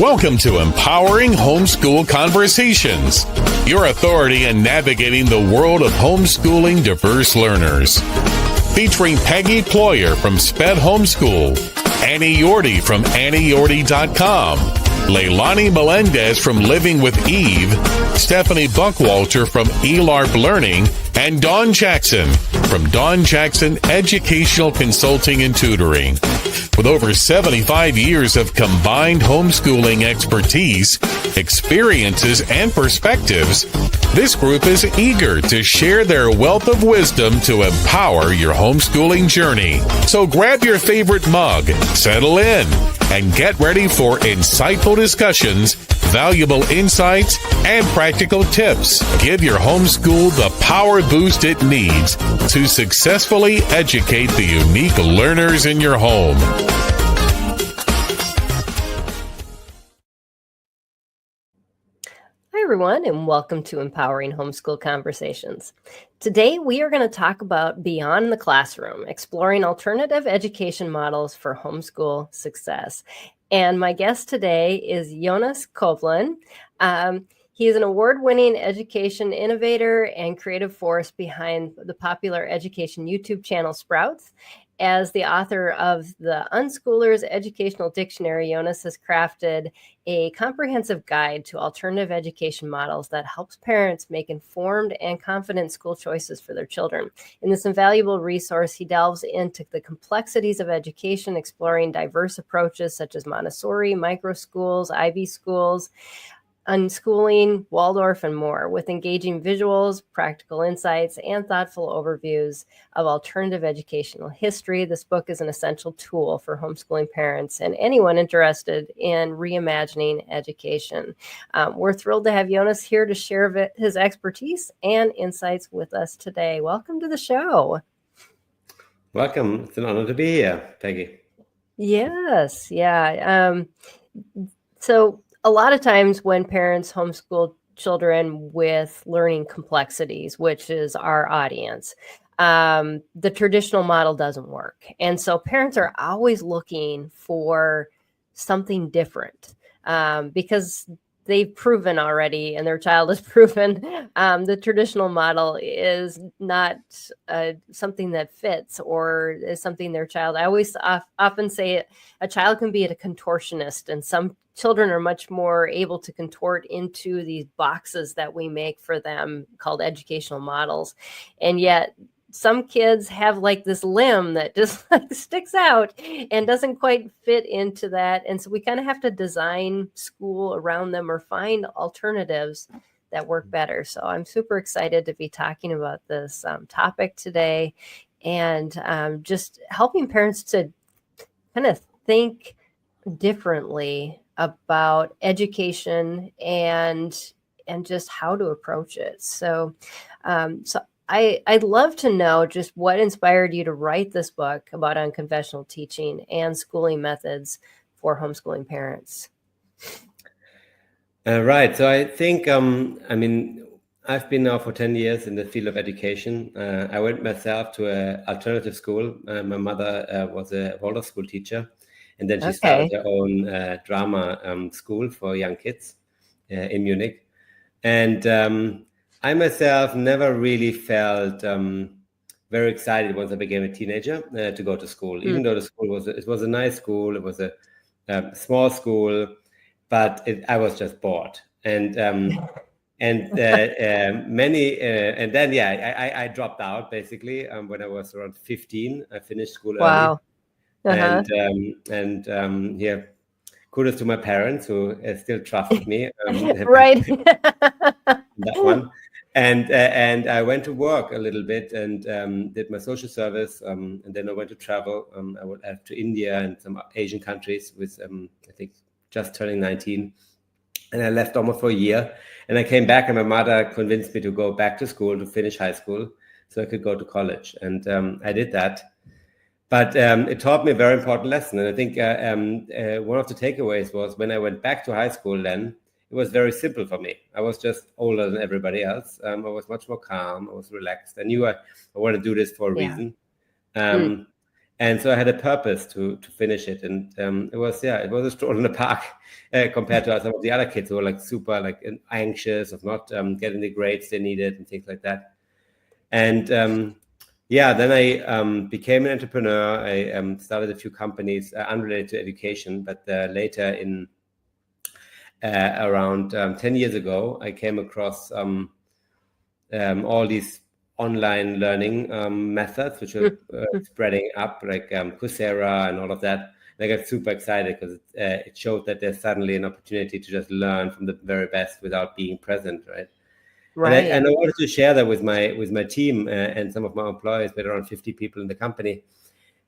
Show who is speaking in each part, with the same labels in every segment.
Speaker 1: Welcome to Empowering Homeschool Conversations, your authority in navigating the world of homeschooling diverse learners. Featuring Peggy Ployhar from SPED Homeschool, Annie Yorty from AnnieYorty.com, Leilani Melendez from Living with Eve, Stephanie Buckwalter from eLARP Learning, and Dawn Jackson from Dawn Jackson Educational Consulting and Tutoring. With over 75 years of combined homeschooling expertise, experiences, and perspectives, this group is eager to share their wealth of wisdom to empower your homeschooling journey. So grab your favorite mug, settle in, and get ready for insightful discussions, valuable insights, and practical tips. Give your homeschool the power boost it needs to successfully educate the unique learners in your home.
Speaker 2: Hi, everyone, and welcome to Empowering Homeschool Conversations. Today, we are going to talk about beyond the classroom, exploring alternative education models for homeschool success. And my guest today is Jonas Koblin. He is an award-winning education innovator and creative force behind the popular education YouTube channel Sprouts. As the author of the Unschoolers Educational Dictionary, Jonas has crafted a comprehensive guide to alternative education models that helps parents make informed and confident school choices for their children. In this invaluable resource, he delves into the complexities of education, exploring diverse approaches such as Montessori, micro schools, IB schools, Unschooling, Waldorf, and more, with engaging visuals, practical insights, and thoughtful overviews of alternative educational history. This book is an essential tool for homeschooling parents and anyone interested in reimagining education. We're thrilled to have Jonas here to share his expertise and insights with us today. Welcome to the show.
Speaker 3: Welcome. It's an honor to be here, Peggy.
Speaker 2: Yes. Yeah. So a lot of times when parents homeschool children with learning complexities, which is our audience, the traditional model doesn't work. And so parents are always looking for something different because they've proven already, and their child has proven the traditional model is not something that fits or is something their child. I always often say a child can be a contortionist, and some children are much more able to contort into these boxes that we make for them called educational models. And yet some kids have like this limb that just like sticks out and doesn't quite fit into that. And so we kind of have to design school around them or find alternatives that work better. So I'm super excited to be talking about this topic today and just helping parents to kind of think differently about education and just how to approach it. So I'd love to know just what inspired you to write this book about unconventional teaching and schooling methods for homeschooling parents.
Speaker 3: Right. So I think, I've been now for 10 years in the field of education. I went myself to an alternative school. My mother was a Waldorf school teacher, and then she started her own drama school for young kids in Munich. And I myself never really felt very excited once I became a teenager to go to school, even though the school was a nice school. It was a small school, but I was just bored. And then I dropped out basically when I was around 15. I finished school early. And kudos to my parents who still trusted me.
Speaker 2: Right.
Speaker 3: That one. And I went to work a little bit and did my social service. And then I went to travel. I went to India and some Asian countries with, I think, just turning 19. And I left almost for a year. And I came back and my mother convinced me to go back to school to finish high school so I could go to college. And I did that. But it taught me a very important lesson. And I think one of the takeaways was when I went back to high school then, it was very simple for me. I was just older than everybody else. I was much more calm. I was relaxed. I knew I wanted to do this for a reason. And And so I had a purpose to finish it, and it was a stroll in the park compared to some of the other kids who were like super like anxious of not getting the grades they needed and things like that. And then I became an entrepreneur. I started a few companies unrelated to education, but later in around 10 years ago, I came across all these online learning methods, which are spreading up, like Coursera and all of that. And I got super excited because it showed that there's suddenly an opportunity to just learn from the very best without being present, right?
Speaker 2: Right.
Speaker 3: And I wanted to share that with my team and some of my employees. We had around 50 people in the company,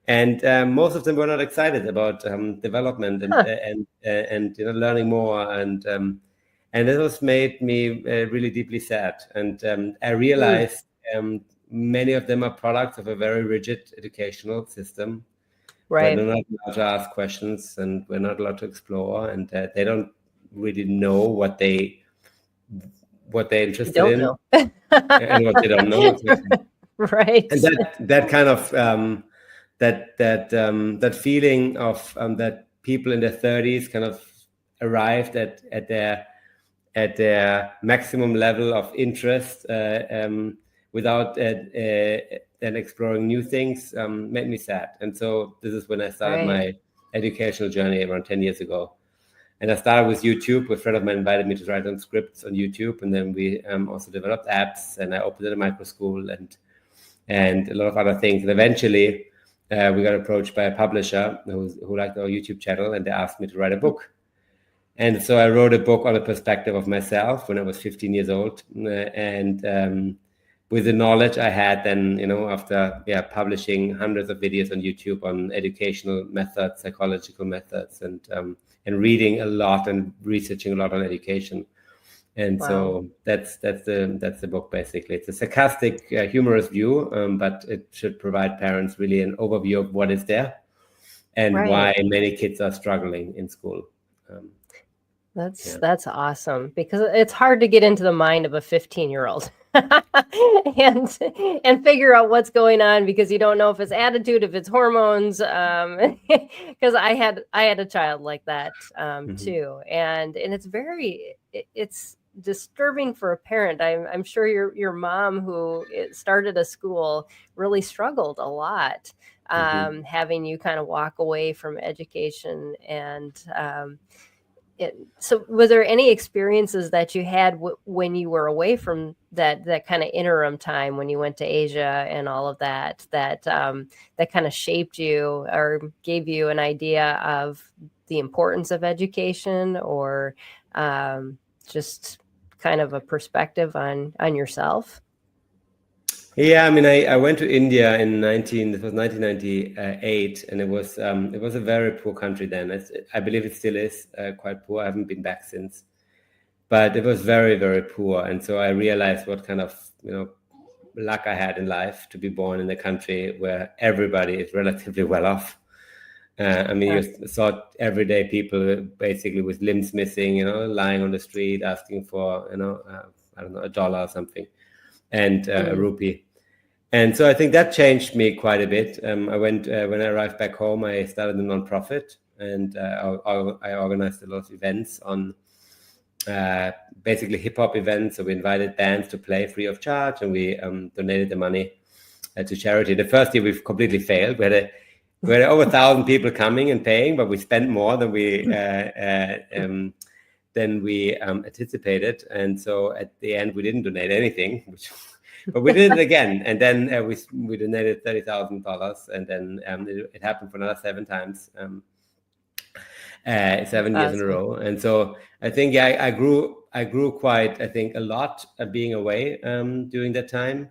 Speaker 3: and most of them were not excited about development and learning more, and this was made me really deeply sad. And I realized many of them are products of a very rigid educational system.
Speaker 2: Right.
Speaker 3: Where they're not allowed to ask questions, and we're not allowed to explore, and they don't really know what they're interested in and what they don't know. Exactly.
Speaker 2: Right.
Speaker 3: And that kind of that feeling of that people in their 30s kind of arrived at their maximum level of interest without then exploring new things made me sad. And so this is when I started my educational journey around 10 years ago. And I started with YouTube. A friend of mine invited me to write on scripts on YouTube, and then we also developed apps, and I opened a micro school and a lot of other things. And eventually we got approached by a publisher who liked our YouTube channel, and they asked me to write a book. And so I wrote a book on the perspective of myself when I was 15 years old. And with the knowledge I had then, after publishing hundreds of videos on YouTube on educational methods, psychological methods, and reading a lot and researching a lot on education. And so that's the book basically. It's a sarcastic, humorous view, but it should provide parents really an overview of what is there and why many kids are struggling in school.
Speaker 2: That's awesome, because it's hard to get into the mind of a 15-year-old and figure out what's going on, because you don't know if it's attitude, if it's hormones. Because I had a child like that too, and it's disturbing for a parent. I'm sure your mom, who started a school, really struggled a lot having you kind of walk away from education. And so was there any experiences that you had when you were away from that kind of interim time, when you went to Asia and all of that kind of shaped you or gave you an idea of the importance of education, or just kind of a perspective on yourself?
Speaker 3: Yeah, I mean, I went to India in 1998, and it was a very poor country then. I believe it still is quite poor. I haven't been back since, but it was very, very poor. And so I realized what kind of luck I had in life to be born in a country where everybody is relatively well off. You saw everyday people basically with limbs missing, lying on the street asking for I don't know, $1 or something, and a rupee. And so I think that changed me quite a bit. When I arrived back home, I started a nonprofit, and I organized a lot of events on basically hip hop events. So we invited bands to play free of charge, and we donated the money to charity. The first year we completely failed. We had over 1,000 people coming and paying, but we spent more than we anticipated. And so at the end, we didn't donate anything, but we did it again. And then we donated $30,000, and then it happened for another 7 times, 7 years in a row. And so I think I grew quite, I think, a lot being away during that time,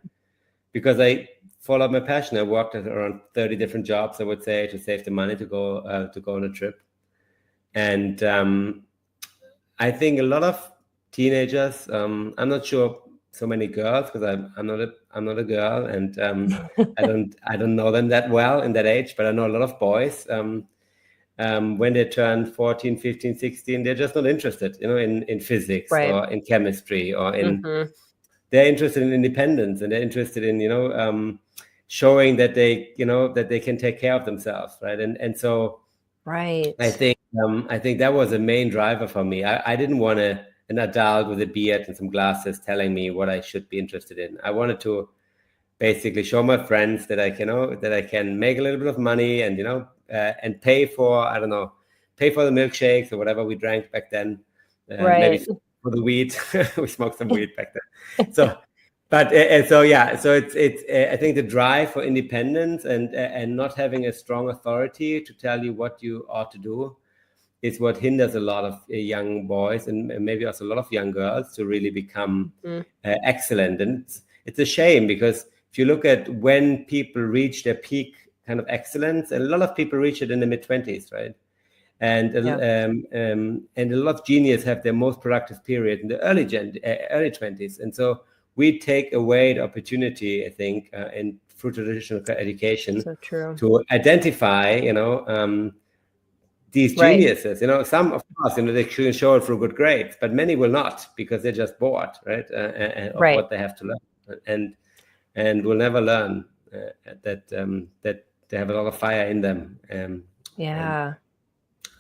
Speaker 3: because I followed my passion. I worked at around 30 different jobs, I would say, to save the money to go on a trip. And I think a lot of teenagers, I'm not sure so many girls, because I'm not a girl, and I don't know them that well in that age, but I know a lot of boys. When they turn 14, 15, 16, they're just not interested, in physics or in chemistry or in. They're interested in independence, and they're interested in showing that they can take care of themselves, right? And so
Speaker 2: right.
Speaker 3: I think that was a main driver for me. I didn't want an adult with a beard and some glasses telling me what I should be interested in. I wanted to basically show my friends that I can make a little bit of money and and pay for the milkshakes or whatever we drank back then.
Speaker 2: Right.
Speaker 3: Maybe for the weed. We smoked some weed back then. So, but so it's I think the drive for independence and not having a strong authority to tell you what you ought to do is what hinders a lot of young boys and maybe also a lot of young girls to really become excellent. And it's a shame, because if you look at when people reach their peak kind of excellence, a lot of people reach it in the mid-20s, right? And a lot of genius have their most productive period in the early 20s. And so we take away the opportunity, I think, through traditional education, to identify, these geniuses. Some, of course, they can show it through good grades, but many will not, because they're just bored, right? Of what they have to learn, and will never learn that they have a lot of fire in them.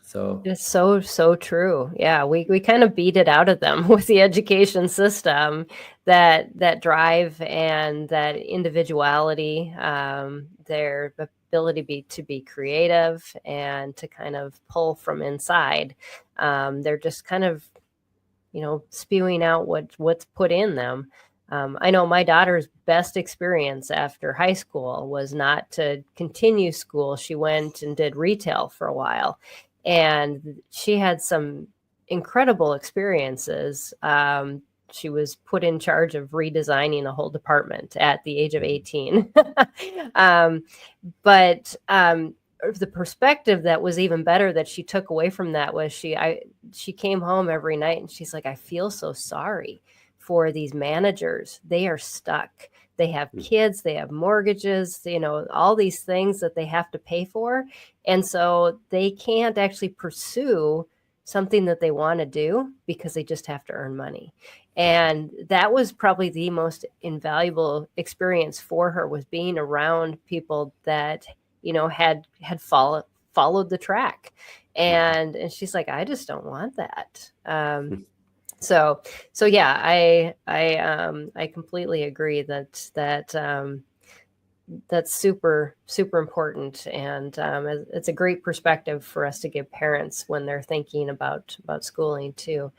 Speaker 3: So
Speaker 2: it's so true. Yeah, we kind of beat it out of them with the education system, that drive and that individuality, their ability to be creative and to kind of pull from inside. They're just kind of, spewing out what's put in them. I know my daughter's best experience after high school was not to continue school. She went and did retail for a while. And she had some incredible experiences. She was put in charge of redesigning a whole department at the age of 18. But the perspective that was even better that she took away from that was she came home every night and she's like, I feel so sorry for these managers. They are stuck. They have kids, they have mortgages, all these things that they have to pay for. And so they can't actually pursue something that they want to do because they just have to earn money. And that was probably the most invaluable experience for her, was being around people that, had followed the track. And she's like, I just don't want that. So yeah, I completely agree that that's super, super important. And it's a great perspective for us to give parents when they're thinking about schooling too.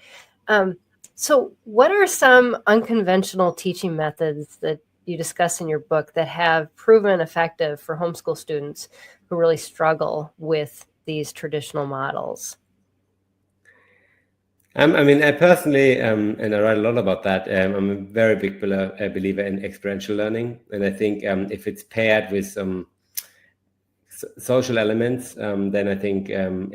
Speaker 2: So what are some unconventional teaching methods that you discuss in your book that have proven effective for homeschool students who really struggle with these traditional models?
Speaker 3: I personally, and I write a lot about that, I'm a very big believer in experiential learning. And I think if it's paired with some social elements, then I think it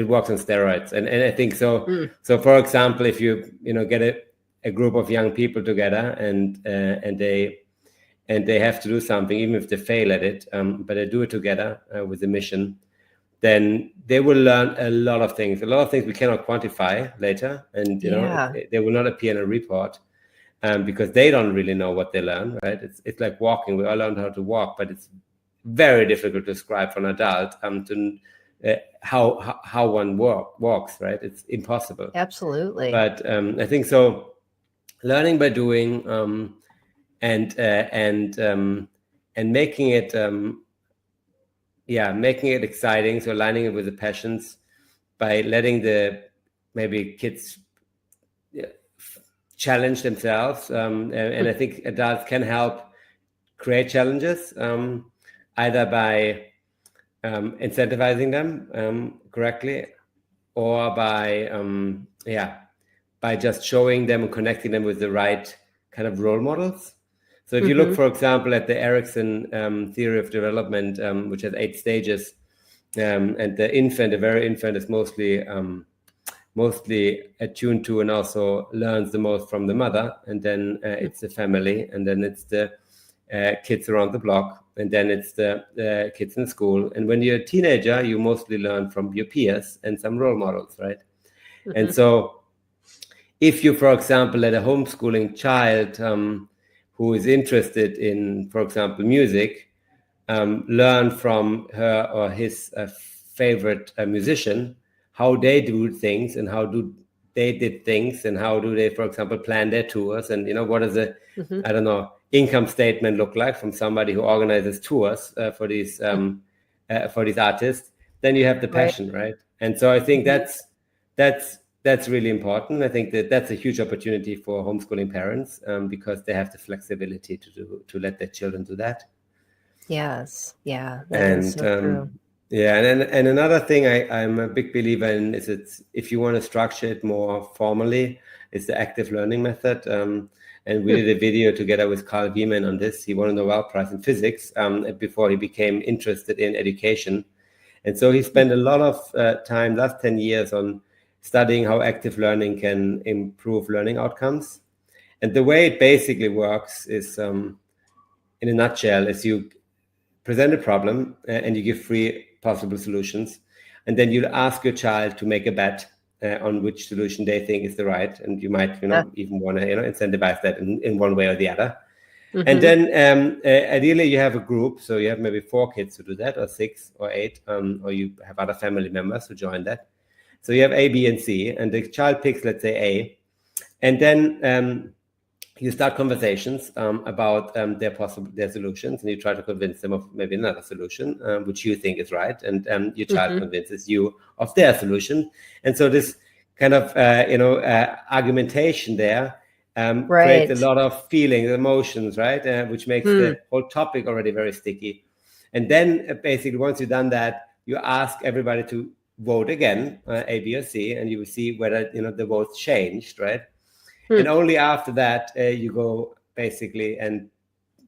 Speaker 3: works on steroids. And I think so. So for example, if you get a group of young people together and they have to do something, even if they fail at it, but they do it together with a mission, then they will learn a lot of things we cannot quantify later. And, they will not appear in a report because they don't really know what they learn, right? It's like walking. We all learn how to walk, but it's very difficult to describe for an adult how one walks, right? It's impossible.
Speaker 2: Absolutely.
Speaker 3: But I think so. Learning by doing and making it making it exciting. So aligning it with the passions by letting the maybe kids challenge themselves. And I think adults can help create challenges, either by incentivizing them correctly, or by just showing them and connecting them with the right kind of role models. So if you look, for example, at the Erickson theory of development, which has 8 stages, and the very infant is mostly attuned to and also learns the most from the mother, and then it's the family, and then it's the kids around the block, and then it's the kids in school. And when you're a teenager, you mostly learn from your peers and some role models, right? And so if you, for example, let a homeschooling child who is interested in, for example, music, learn from her or his favorite musician, how they do things and how do they did things and how do they, for example, plan their tours, and what does a I don't know, income statement look like from somebody who organizes tours for these artists. Then you have the passion, right? And so I think that's really important. I think that's a huge opportunity for homeschooling parents, because they have the flexibility to let their children do that.
Speaker 2: Yes. Yeah. That is so true.
Speaker 3: Yeah, and another thing I'm a big believer in is if you want to structure it more formally, is the active learning method. And we did a video together with Carl Wieman on this. He won a Nobel Prize in physics before he became interested in education. And so he spent a lot of time, last 10 years, on studying how active learning can improve learning outcomes. And the way it basically works is, in a nutshell, is you present a problem and you give 3 possible solutions. And then you ask your child to make a bet on which solution they think is the right. And you might, even want to, incentivize that in one way or the other. And then ideally you have a group. So you have maybe 4 kids who do that, or 6 or 8, or you have other family members who join that. So you have A, B, and C, and the child picks, let's say, A. And then you start conversations about their solutions, and you try to convince them of maybe another solution, which you think is right, and your child convinces you of their solution. And so this kind of argumentation there creates a lot of feelings, emotions, right, which makes the whole topic already very sticky. And then basically, once you've done that, you ask everybody to vote again, A, B, or C, and you will see whether the votes changed, right? And only after that, you go basically and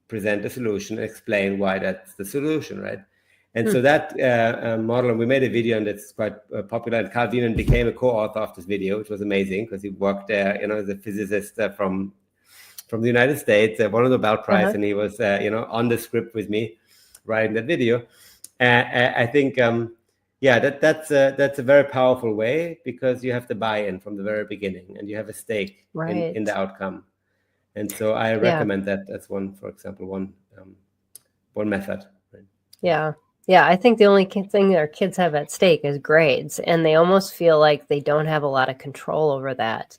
Speaker 3: present the solution, explain why that's the solution, right? And so that model, and we made a video, and that's quite popular. And Carl Wieman became a co-author of this video, which was amazing because he worked there, as a physicist from the United States, won a Nobel Prize, and he was, on the script with me, writing that video. I think, that's a very powerful way, because you have the buy-in from the very beginning, and you have a stake in the outcome. And so I recommend that as one method. Right? Yeah.
Speaker 2: Yeah, I think the only thing our kids have at stake is grades, and they almost feel like they don't have a lot of control over that.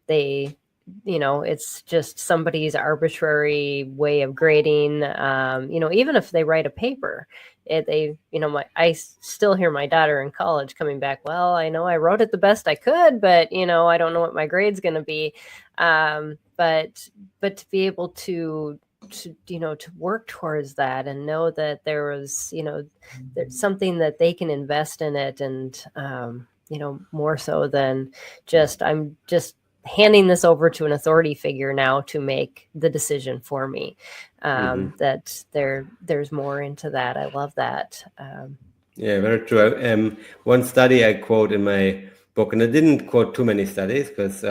Speaker 2: It's just somebody's arbitrary way of grading. Even if they write a paper, I still hear my daughter in college coming back, well, I know I wrote it the best I could, but, I don't know what my grade's going to be. But to be able to work towards that and know that there was, there's something that they can invest in it. And, more so than I'm just handing this over to an authority figure now to make the decision for me. That there's more into that. I love that.
Speaker 3: Yeah, very true. One study I quote in my book, and I didn't quote too many studies because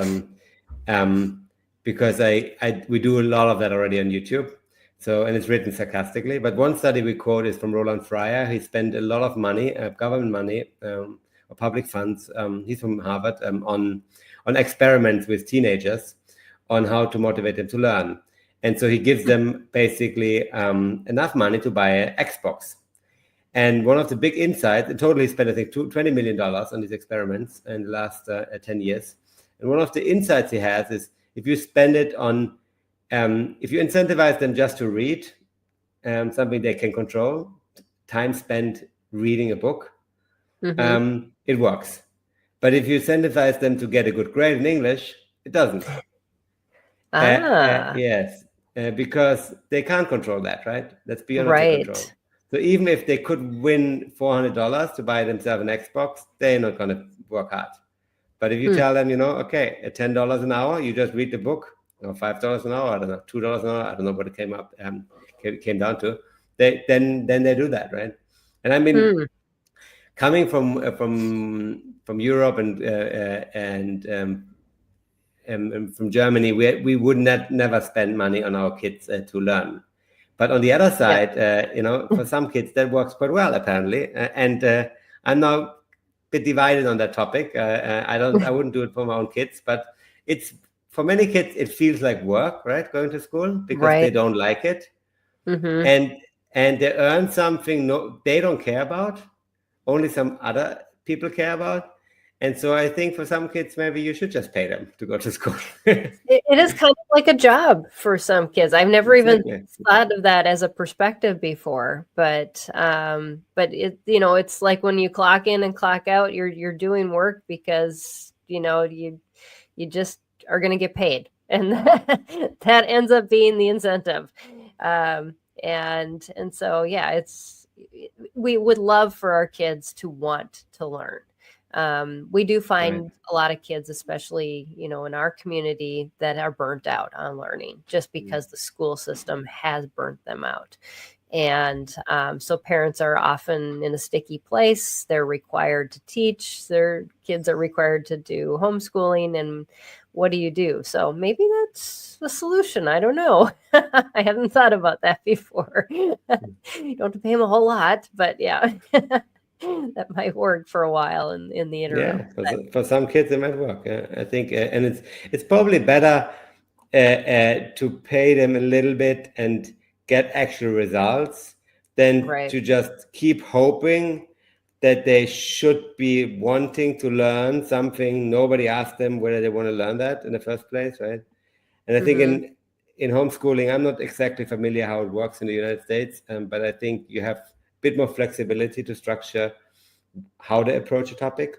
Speaker 3: we do a lot of that already on YouTube. So, and it's written sarcastically. But one study we quote is from Roland Fryer. He spent a lot of money, government money, or public funds. He's from Harvard, on experiments with teenagers on how to motivate them to learn. And so he gives them basically enough money to buy an Xbox. And one of the big insights, in total he spent, I think, $20 million on these experiments in the last 10 years. And one of the insights he has is, if you spend it on, if you incentivize them just to read something they can control, time spent reading a book, it works. But if you incentivize them to get a good grade in English, it doesn't. Yes, because they can't control that, right? That's beyond their control. So even if they could win $400 to buy themselves an Xbox, they're not going to work hard. But if you tell them, okay, at $10 an hour, you just read the book, or $5 an hour, I don't know, $2 an hour, I don't know what it came down to. Then they do that, right? And I mean, coming from Europe and from Germany, we would never spend money on our kids to learn. But on the other side, for some kids that works quite well apparently. And I'm now a bit divided on that topic. I wouldn't do it for my own kids, but it's for many kids, it feels like work, right? Going to school because they don't like it.
Speaker 2: Mm-hmm.
Speaker 3: And they earn something they don't care about, only some other people care about. And so I think for some kids, maybe you should just pay them to go to school.
Speaker 2: It is kind of like a job for some kids. I've never even thought of that as a perspective before, but it, it's like when you clock in and clock out, you're doing work because, you just are going to get paid, and that ends up being the incentive. And so, yeah, we would love for our kids to want to learn. We do find a lot of kids, especially, in our community, that are burnt out on learning just because the school system has burnt them out. And so parents are often in a sticky place. They're required to teach. Their kids are required to do homeschooling. And what do you do? So maybe that's the solution. I don't know. I haven't thought about that before. You don't have to pay them a whole lot, but yeah. That might work for a while in the interim.
Speaker 3: Yeah, for some kids it might work. I think, and it's probably better to pay them a little bit and get actual results than to just keep hoping that they should be wanting to learn something. Nobody asked them whether they want to learn that in the first place, right? And I think in homeschooling, I'm not exactly familiar how it works in the United States, but I think you have bit more flexibility to structure how they approach a topic.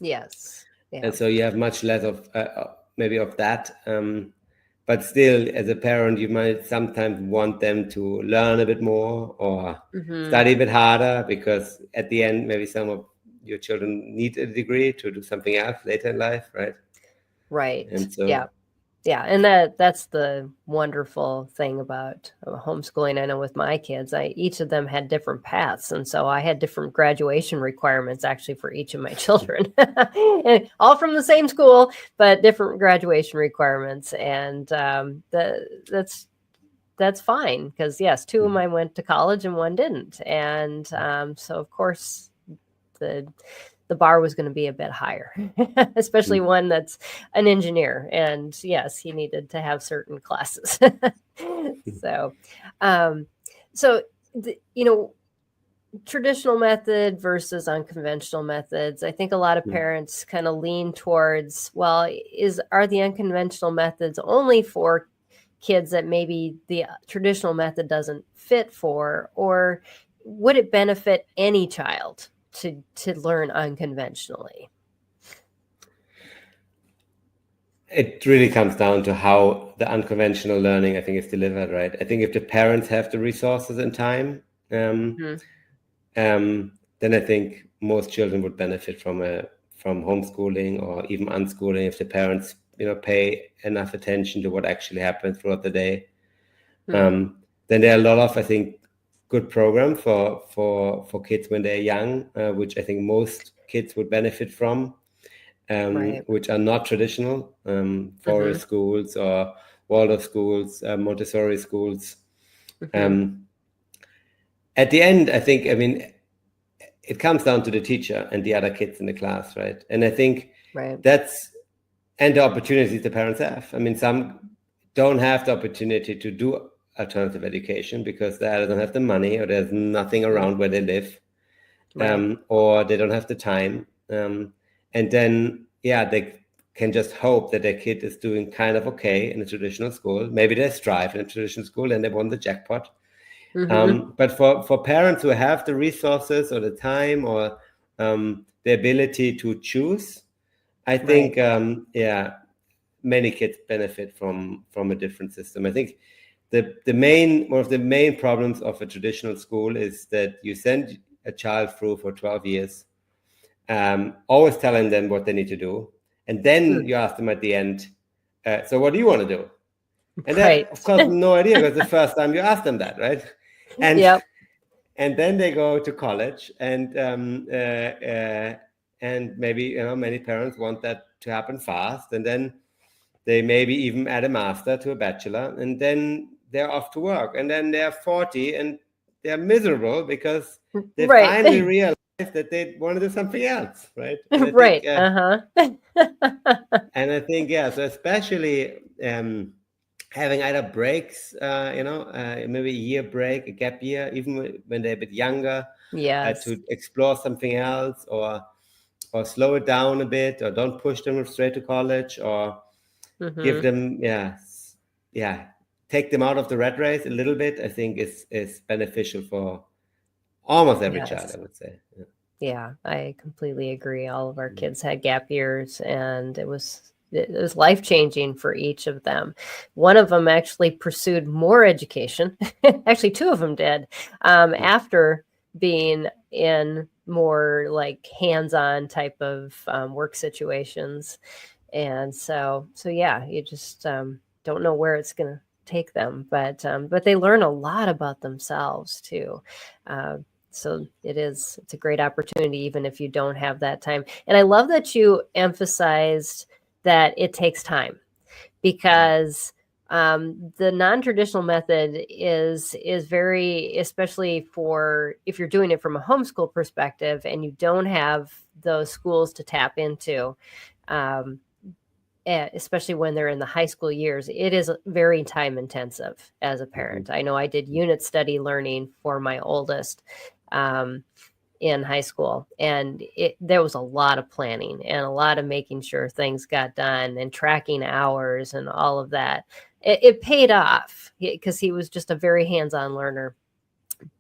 Speaker 2: Yes. Yeah.
Speaker 3: And so you have much less of maybe of that. But still, as a parent, you might sometimes want them to learn a bit more or study a bit harder, because at the end, maybe some of your children need a degree to do something else later in life, right?
Speaker 2: Right.
Speaker 3: And so,
Speaker 2: yeah, and that's the wonderful thing about homeschooling. I know with my kids, each of them had different paths, and so I had different graduation requirements actually for each of my children, and all from the same school, but different graduation requirements, and that's fine, because yes, two of mine went to college and one didn't, and so of course the bar was going to be a bit higher, especially one that's an engineer. And yes, he needed to have certain classes. Traditional method versus unconventional methods. I think a lot of parents kind of lean towards, well, are the unconventional methods only for kids that maybe the traditional method doesn't fit for, or would it benefit any child to learn unconventionally?
Speaker 3: It really comes down to how the unconventional learning, I think, is delivered, right? I think if the parents have the resources and time, then I think most children would benefit from homeschooling or even unschooling if the parents, pay enough attention to what actually happens throughout the day. Then there are a lot of, I think, good program for kids when they're young, which I think most kids would benefit from, which are not traditional, forest schools or Waldorf schools, Montessori schools. At the end, I think, it comes down to the teacher and the other kids in the class, right? And I think and the opportunities the parents have. Some don't have the opportunity to do alternative education because they either don't have the money, or there's nothing around where they live, or they don't have the time, and then they can just hope that their kid is doing kind of okay in a traditional school. Maybe they strive in a traditional school and they won the jackpot. But for parents who have the resources or the time or the ability to choose, I think many kids benefit from a different system. I think one of the main problems of a traditional school is that you send a child through for 12 years, always telling them what they need to do. And then you ask them at the end, so what do you want to do? And they have, of course, no idea, because the first time you ask them that, right? And and then they go to college, and maybe, many parents want that to happen fast. And then they maybe even add a master to a bachelor, and then they're off to work, and then they're 40 and they're miserable because they finally realize that they want to do something else, right?
Speaker 2: Right.
Speaker 3: And I think, so especially having either breaks, maybe a year break, a gap year, even when they're a bit younger,
Speaker 2: Yes.
Speaker 3: to explore something else, or slow it down a bit, or don't push them straight to college, or give them, take them out of the rat race a little bit, I think is beneficial for almost every child, I would say.
Speaker 2: Yeah, I completely agree. All of our kids had gap years, and it was life-changing for each of them. One of them actually pursued more education. Actually, two of them did, after being in more like hands-on type of work situations. And so yeah, you just don't know where it's going to take them, but they learn a lot about themselves too. So it's a great opportunity, even if you don't have that time. And I love that you emphasized that it takes time, because the non-traditional method is very, especially for if you're doing it from a homeschool perspective and you don't have those schools to tap into, especially when they're in the high school years, it is very time intensive as a parent. I know I did unit study learning for my oldest in high school, and there was a lot of planning and a lot of making sure things got done and tracking hours and all of that. It paid off because he was just a very hands-on learner,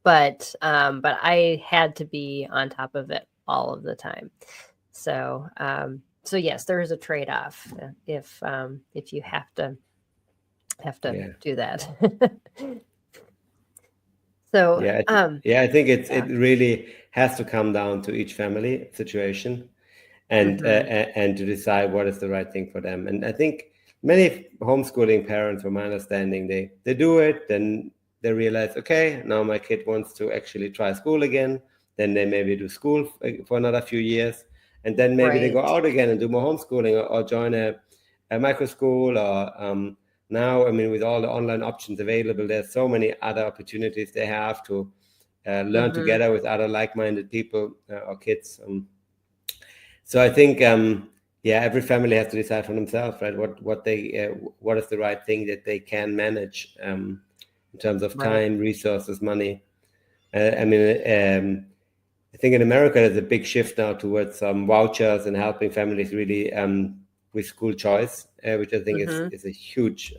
Speaker 2: but I had to be on top of it all of the time. So yes, there is a trade-off if you have to do that. So
Speaker 3: I think it really has to come down to each family situation, and to decide what is the right thing for them. And I think many homeschooling parents, from my understanding, they do it, then they realize, okay, now my kid wants to actually try school again. Then they maybe do school for another few years, and then maybe they go out again and do more homeschooling, or join a micro school, or now, I mean, with all the online options available, there's so many other opportunities they have to learn together with other like-minded people or kids. So I think, every family has to decide for themselves, right? What is the right thing that they can manage in terms of time, resources, money. I think in America there's a big shift now towards vouchers and helping families really with school choice, which I think is a huge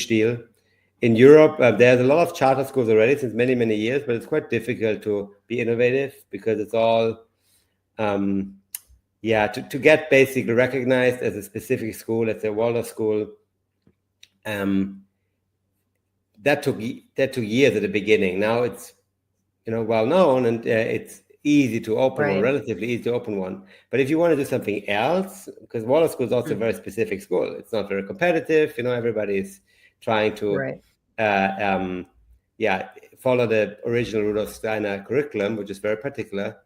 Speaker 3: deal. In Europe, there's a lot of charter schools already since many, many years, but it's quite difficult to be innovative because it's all, to get basically recognized as a specific school, let's say Waldorf school. That took years at the beginning. Now it's, well known, and it's easy to open one, relatively easy to open one. But if you want to do something else, because Waldorf school is also a very specific school, it's not very competitive. Everybody is trying to follow the original Rudolf Steiner curriculum, which is very particular.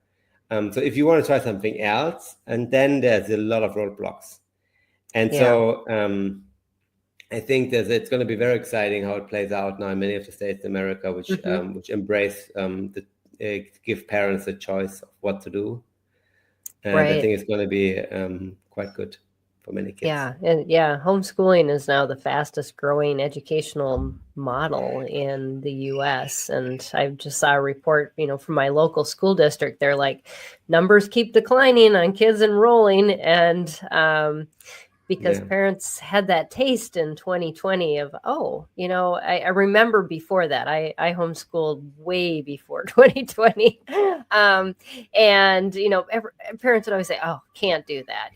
Speaker 3: So if you want to try something else, and then there's a lot of roadblocks. And so I think it's going to be very exciting how it plays out now in many of the states in America, which embrace give parents a choice of what to do. And I think it's going to be quite good for many kids.
Speaker 2: Homeschooling is now the fastest growing educational model in the U.S. And I just saw a report, from my local school district. They're like, numbers keep declining on kids enrolling, and because parents had that taste in 2020 of, I remember before that, I homeschooled way before 2020. And, parents would always say, oh, can't do that.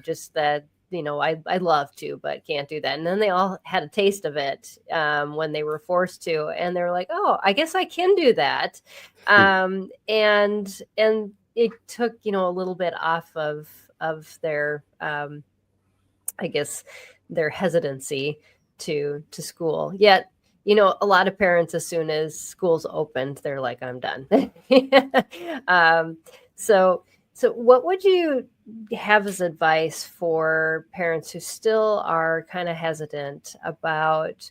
Speaker 2: Just that, I'd love to, but can't do that. And then they all had a taste of it when they were forced to, and they're like, oh, I guess I can do that. And it took, a little bit off of their, I guess, their hesitancy to school. Yet, a lot of parents, as soon as schools opened, they're like, I'm done. So what would you have as advice for parents who still are kind of hesitant about,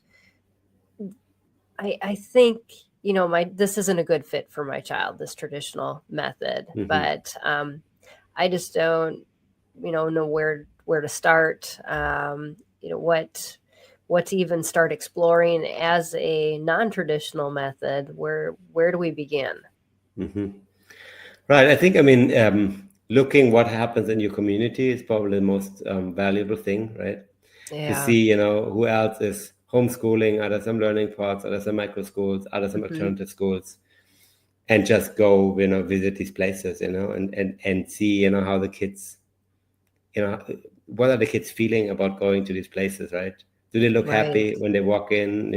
Speaker 2: I think this isn't a good fit for my child, this traditional method, but I just don't, know where to start, what to even start exploring as a non-traditional method. Where do we begin?
Speaker 3: Right. I think, looking what happens in your community is probably the most valuable thing, right? To see, who else is homeschooling, are there some learning pods, are there some micro schools, are there some alternative schools, and just go, visit these places, and see, how the kids, what are the kids feeling about going to these places, right? Do they look happy when they walk in,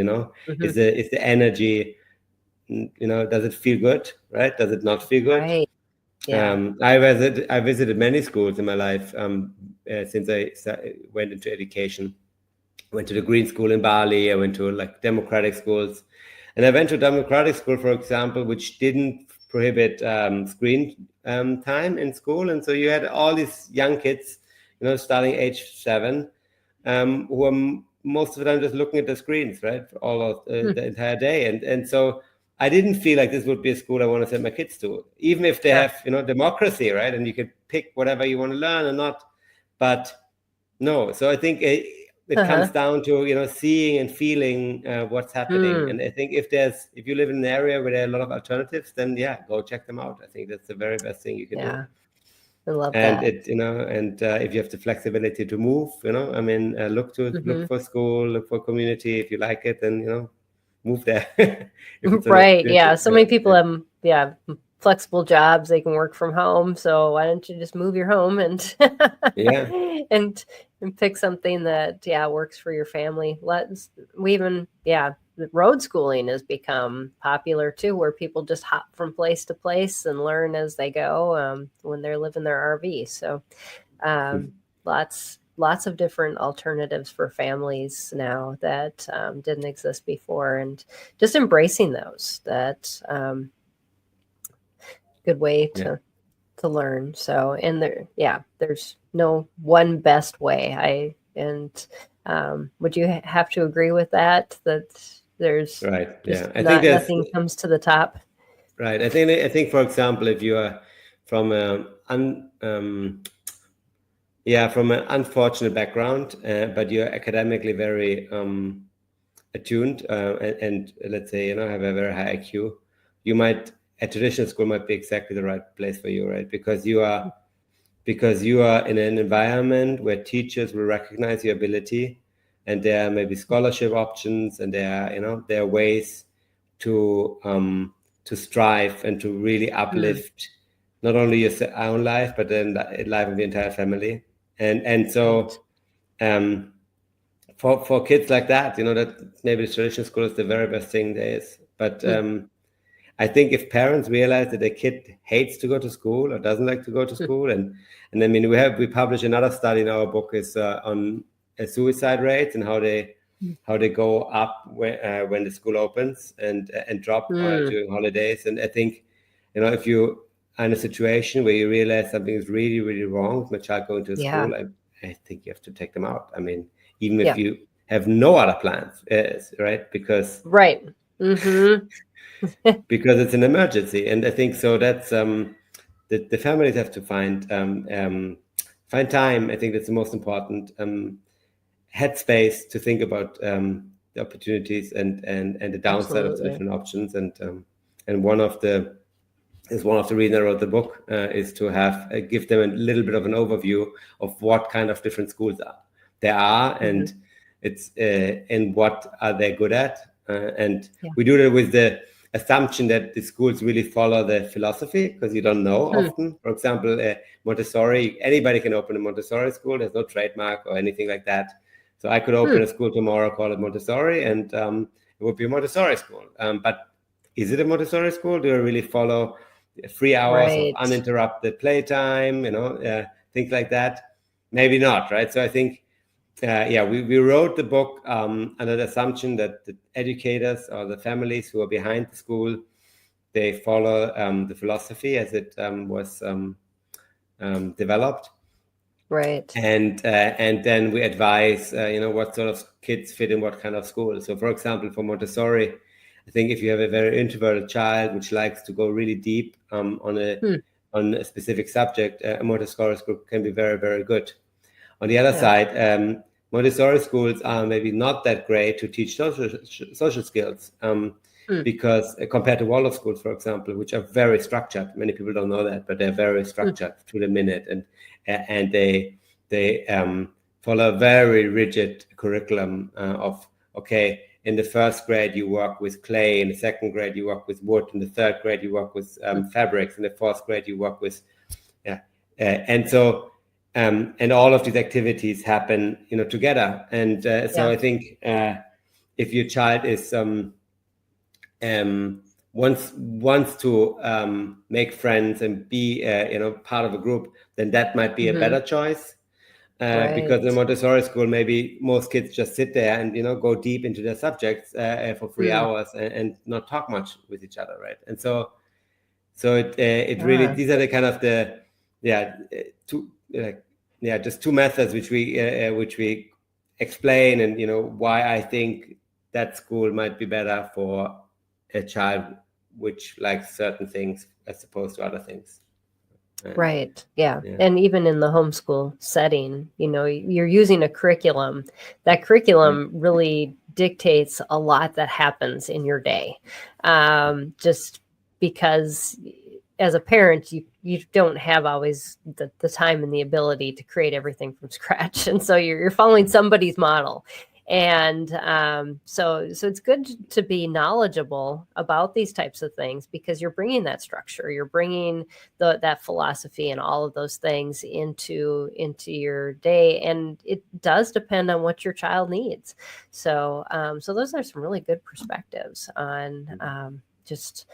Speaker 3: is the energy, does it feel good, right? Does it not feel good?
Speaker 2: Right. Yeah.
Speaker 3: I visited many schools in my life since I went into education. Went to the Green School in Bali. I went to democratic schools, and I went to a democratic school, for example, which didn't prohibit screen time in school, and so you had all these young kids, starting age 7, who are most of the time just looking at the screens, right, for all of the entire day, and so I didn't feel like this would be a school I want to send my kids to, even if they have democracy, right, and you could pick whatever you want to learn or not, but no. So I think it comes down to seeing and feeling what's happening, and I think if you live in an area where there are a lot of alternatives, then go check them out. I think that's the very best thing you can do.
Speaker 2: I love
Speaker 3: and
Speaker 2: that.
Speaker 3: If you have the flexibility to move, look for school, look for community. If you like it, then move there.
Speaker 2: Right. So many people have flexible jobs, they can work from home, so why don't you just move your home and and pick something that works for your family. The road schooling has become popular too, where people just hop from place to place and learn as they go when they're living their RV. So lots of different alternatives for families now that didn't exist before, and just embracing those. That good way to learn. So, and there's no one best way. Would you have to agree with that? That there's
Speaker 3: I think
Speaker 2: nothing comes to the top.
Speaker 3: Right. I think for example, if you are from from an unfortunate background, but you're academically very attuned, and let's say have a very high IQ, a traditional school might be exactly the right place for you, right? Because you are in an environment where teachers will recognize your ability, and there are maybe scholarship options, and there are ways to strive and to really uplift not only your own life, but then the life of the entire family. And so for kids like that, that maybe the traditional school is the very best thing there is. But I think if parents realize that their kid hates to go to school or doesn't like to go to school, and I mean, we published another study in our book is on suicide rates and how they go up when the school opens and drop during holidays. And I think if you are in a situation where you realize something is really, really wrong with my child going to school, I think you have to take them out. I mean, even if you have no other plans, right? Because because it's an emergency. And I think so that's the families have to find time. I think that's the most important headspace to think about the opportunities and the downside of the different options. And one of the reasons I wrote the book is to give them a little bit of an overview of what kind of different schools there are, and it's and what are they good at. We do that with the assumption that the schools really follow the philosophy, because you don't know often. For example, Montessori, anybody can open a Montessori school. There's no trademark or anything like that. So I could open a school tomorrow, call it Montessori, and it would be a Montessori school. But is it a Montessori school? Do I really follow 3 hours of uninterrupted playtime? Things like that. Maybe not, right? So I think, we wrote the book under the assumption that the educators or the families who are behind the school, they follow the philosophy as it was developed.
Speaker 2: Right.
Speaker 3: And then we advise, what sort of kids fit in what kind of school. So, for example, for Montessori, I think if you have a very introverted child which likes to go really deep on a specific subject, a Montessori school can be very, very good. On the other side, Montessori schools are maybe not that great to teach social skills because compared to Waldorf schools, for example, which are very structured. Many people don't know that, but they're very structured to the minute, and they follow a very rigid curriculum of, okay, in the first grade you work with clay, in the second grade you work with wood, in the third grade you work with fabrics, in the fourth grade you work with and so and all of these activities happen together, and so I think if your child is wants to make friends and be part of a group, then that might be a better choice. Because in Montessori school, maybe most kids just sit there and go deep into their subjects for 3 hours and not talk much with each other, right? And so it really, these are the kind of just two methods which we explain, and why I think that school might be better for a child which likes certain things as opposed to other things.
Speaker 2: Right. Yeah. And even in the homeschool setting, you're using a curriculum. That curriculum really dictates a lot that happens in your day. Just because as a parent, you don't have always the time and the ability to create everything from scratch. And so you're following somebody's model. And so it's good to be knowledgeable about these types of things, because you're bringing that structure, you're bringing that philosophy and all of those things into your day, and it does depend on what your child needs. So those are some really good perspectives on just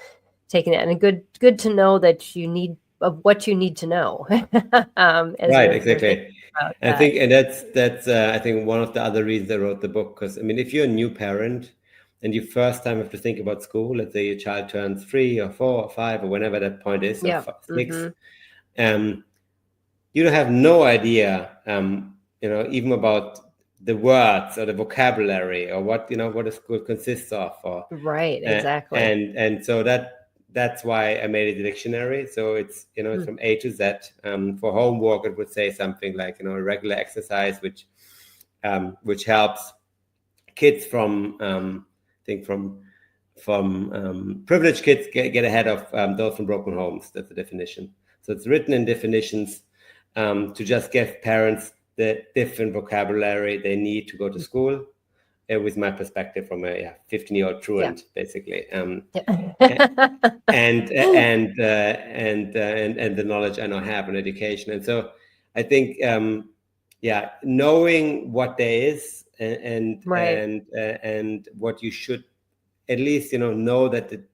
Speaker 2: taking it, and good to know that you need of what you need to know.
Speaker 3: Right, exactly. I think, and that's I think one of the other reasons I wrote the book, because if you're a new parent and you first time have to think about school, let's say your child turns 3 or 4 or 5 or whenever that point is, or 6, you don't have no idea, even about the words or the vocabulary or what a school consists of, or
Speaker 2: right, exactly,
Speaker 3: and so that's why I made it a dictionary. So it's it's from A to Z. For homework, it would say something like a regular exercise, which helps kids from privileged kids get ahead of those from broken homes. That's the definition. So it's written in definitions to just give parents the different vocabulary they need to go to school. With my perspective from a 15-year-old truant, basically, and the knowledge I now have in education. And so I think, knowing what there is and what you should at least know that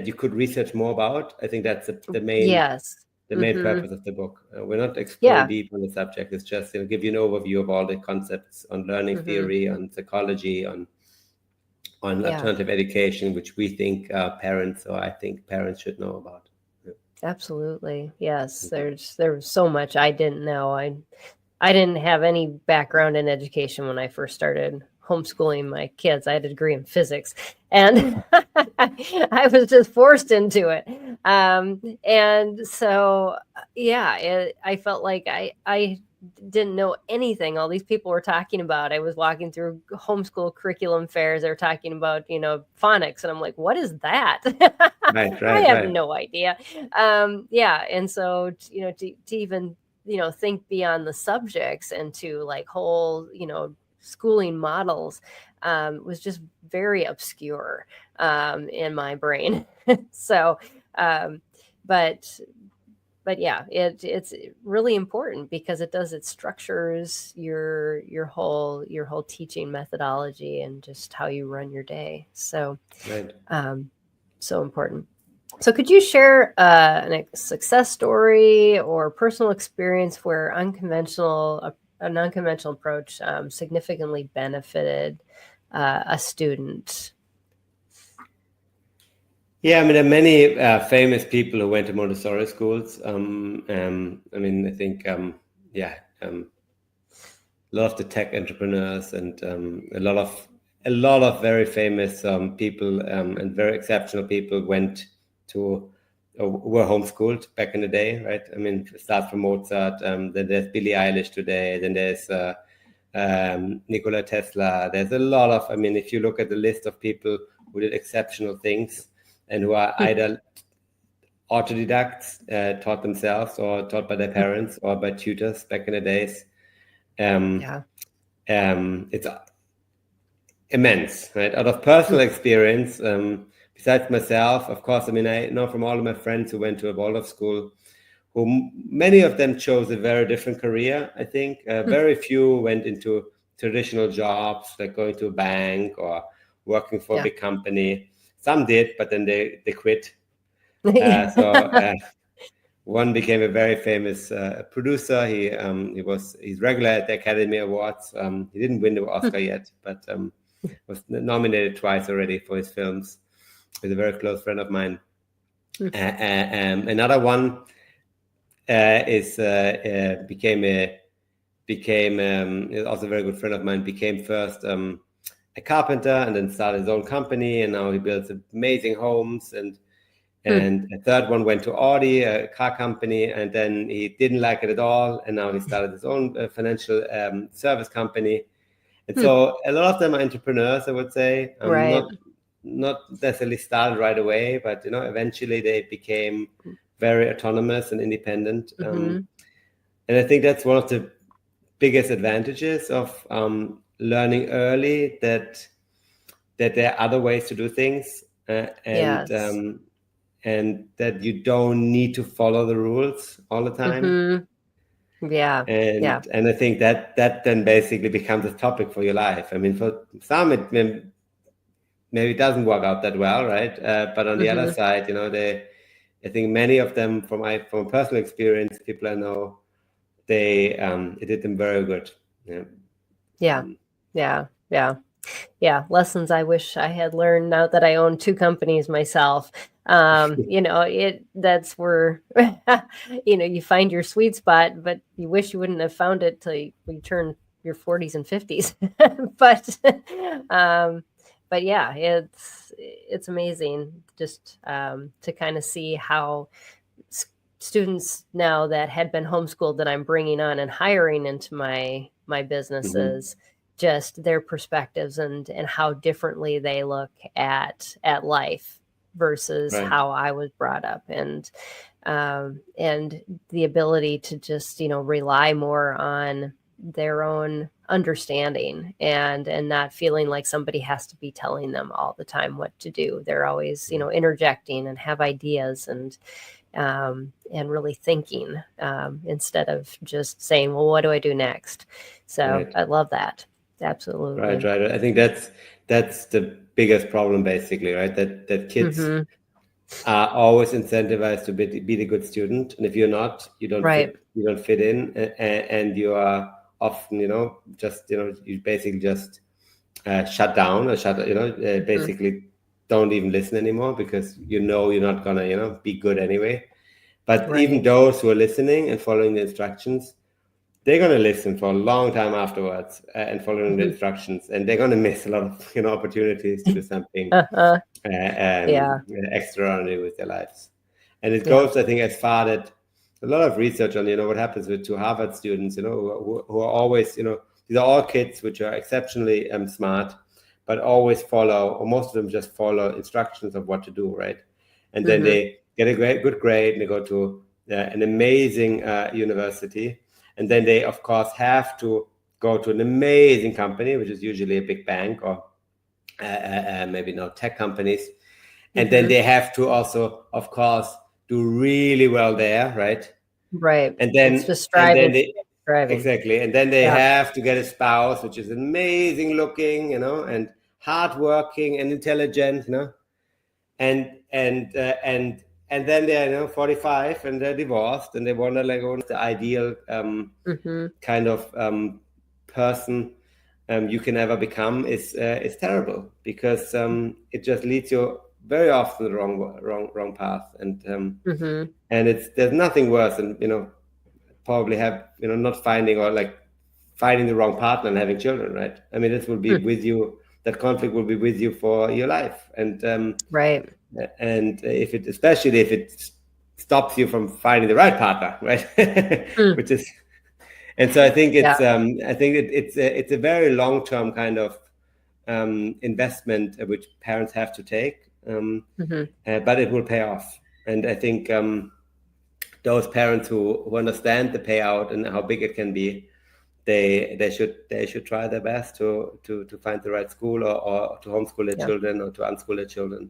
Speaker 3: you could research more about. I think that's the main the main purpose of the book. We're not exploring deep on the subject. It's just give you an overview of all the concepts on learning theory, on psychology, on alternative education, which we think I think parents should know about.
Speaker 2: Absolutely, yes. There's so much I didn't know. I didn't have any background in education when I first started homeschooling my kids. I had a degree in physics, and I was just forced into it. And so, I felt like I didn't know anything all these people were talking about. I was walking through homeschool curriculum fairs. They were talking about, phonics. And I'm like, what is that?
Speaker 3: Right,
Speaker 2: I have no idea. And so, to even, think beyond the subjects and to like whole, schooling models was just very obscure in my brain. So, but yeah, it's really important because it structures your whole teaching methodology and just how you run your day. So, so important. So could you share a success story or personal experience where an unconventional approach significantly benefited a student?
Speaker 3: Yeah, there are many famous people who went to Montessori schools. I think, a lot of the tech entrepreneurs and a lot of a lot of very famous people and very exceptional people went to were homeschooled back in the day, right? I mean, it starts from Mozart. Then there's Billie Eilish today. Then there's Nikola Tesla. There's a lot of. I mean, if you look at the list of people who did exceptional things and who are either autodidacts, taught themselves, or taught by their parents or by tutors back in the days, it's immense, right? Out of personal experience, besides myself, of course, I mean, I know from all of my friends who went to a Waldorf school, who many of them chose a very different career, I think. Very few went into traditional jobs, like going to a bank or working for a big company. Some did, but then they quit. One became a very famous producer. He's regular at the Academy Awards. He didn't win the Oscar yet, but was nominated twice already for his films. He's a very close friend of mine. Another one is also a very good friend of mine. Became first a carpenter and then started his own company, and now he builds amazing homes. And a third one went to Audi, a car company, and then he didn't like it at all, and now he started his own financial service company. And so a lot of them are entrepreneurs, I would say. Not necessarily started right away, but eventually they became very autonomous and independent. And I think that's one of the biggest advantages of learning early, that there are other ways to do things, and that you don't need to follow the rules all the time. And I think that then basically becomes a topic for your life. I mean, for some it maybe doesn't work out that well, right? But on the other side, I think many of them, from personal experience, people I know, it did them very good.
Speaker 2: Lessons I wish I had learned now that I own two companies myself. That's where you find your sweet spot, but you wish you wouldn't have found it till you turn your 40s and 50s. But yeah, it's amazing just to kind of see how students now that had been homeschooled that I'm bringing on and hiring into my businesses, just their perspectives and how differently they look at life versus how I was brought up, and the ability to just rely more on their own understanding and not feeling like somebody has to be telling them all the time what to do. They're always interjecting and have ideas and really thinking instead of just saying, well, what do I do next? So I love that. Absolutely.
Speaker 3: Right. I think that's the biggest problem, basically, right? That kids are always incentivized to be the good student, and if you're not, you don't fit in, and you are often, you basically just shut down or basically don't even listen anymore, because you're not gonna be good anyway. But even those who are listening and following the instructions, they're going to listen for a long time afterwards and following the instructions, and they're going to miss a lot of opportunities to do something extraordinary with their lives. And it goes, I think, as far that a lot of research on what happens to Harvard students, who are always, these are all kids which are exceptionally smart, but always follow, or most of them just follow instructions of what to do, right? And then they get a good grade and they go to an amazing university. And then they, of course, have to go to an amazing company, which is usually a big bank or maybe not tech companies. And then they have to also, of course, do really well there, right?
Speaker 2: Right.
Speaker 3: And then
Speaker 2: it's just striving.
Speaker 3: Exactly. And then they have to get a spouse, which is amazing looking, and hardworking and intelligent, and then they're 45 and they're divorced, and they wonder what's the ideal kind of person you can ever become is terrible, because it just leads you very often the wrong path, and there's nothing worse than probably not finding or finding the wrong partner and having children, right? I mean, this will be with you that conflict will be with you for your life. And
Speaker 2: Right.
Speaker 3: and especially if it stops you from finding the right partner, right? Which is, and so I think it's a very long-term kind of investment which parents have to take, but it will pay off. And I think those parents who understand the payout and how big it can be, they should try their best to find the right school or to homeschool their children or to unschool their children.